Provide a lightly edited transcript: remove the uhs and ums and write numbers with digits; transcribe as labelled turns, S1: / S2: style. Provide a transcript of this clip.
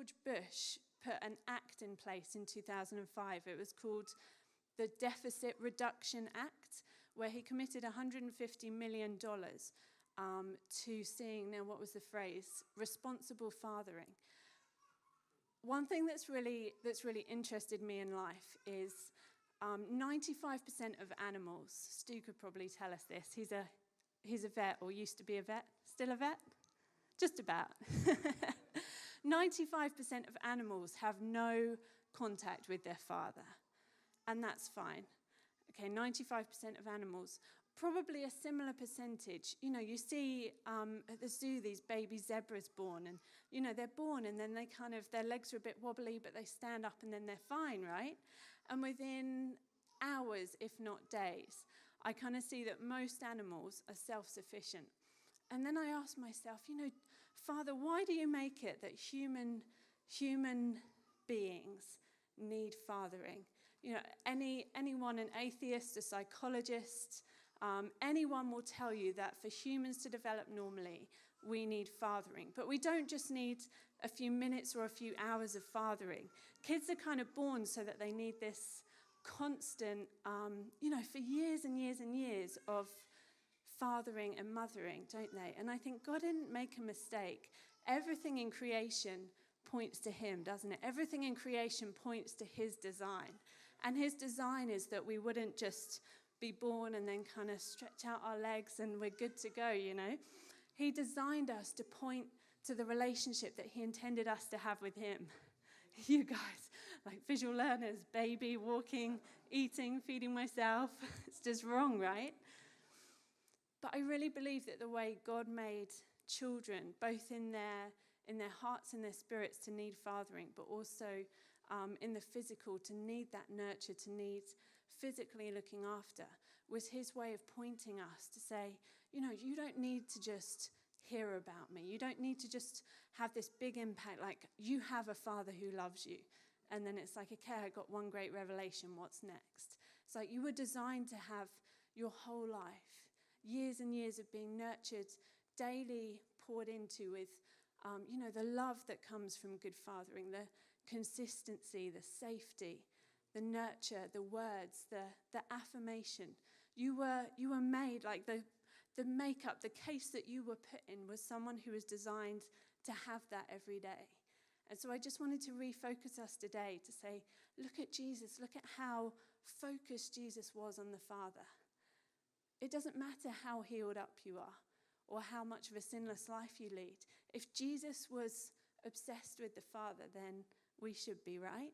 S1: George Bush put an act in place in 2005. It was called the Deficit Reduction Act, where he committed $150 million to seeing, now what was the phrase? Responsible fathering. One thing that's really interested me in life is 95% of animals, Stu could probably tell us this, he's a vet, or used to be a vet, still a vet? Just about. 95% of animals have no contact with their father, and that's fine. Okay, 95% of animals. Probably a similar percentage. You know, you see at the zoo these baby zebras born, and, you know, they're born and then they their legs are a bit wobbly, but they stand up and then they're fine, right? And within hours, if not days, I kind of see that most animals are self-sufficient. And then I ask myself, you know, Father, why do you make it that human beings need fathering? You know, anyone, an atheist, a psychologist, anyone will tell you that for humans to develop normally, we need fathering. But we don't just need a few minutes or a few hours of fathering. Kids are kind of born so that they need this constant, you know, for years and years and years of fathering and mothering, don't they? And I think God didn't make a mistake. Everything in creation points to him, doesn't it? Everything in creation points to his design. And his design is that we wouldn't just be born and then kind of stretch out our legs and we're good to go, you know. He designed us to point to the relationship that he intended us to have with him. You guys, like visual learners, baby, walking, eating, feeding myself. It's just wrong, right? But I really believe that the way God made children, both in their hearts and their spirits to need fathering, but also in the physical to need that nurture, to need physically looking after, was his way of pointing us to say, you know, you don't need to just hear about me. You don't need to just have this big impact, like you have a father who loves you. And then it's like, okay, I got one great revelation, what's next? It's like you were designed to have your whole life, years and years of being nurtured, daily poured into with, you know, the love that comes from good fathering, the consistency, the safety, the nurture, the words, the affirmation. You were made, like the makeup, the case that you were put in was someone who was designed to have that every day. And so I just wanted to refocus us today to say, look at Jesus, look at how focused Jesus was on the Father. It doesn't matter how healed up you are or how much of a sinless life you lead. If Jesus was obsessed with the Father, then we should be, right?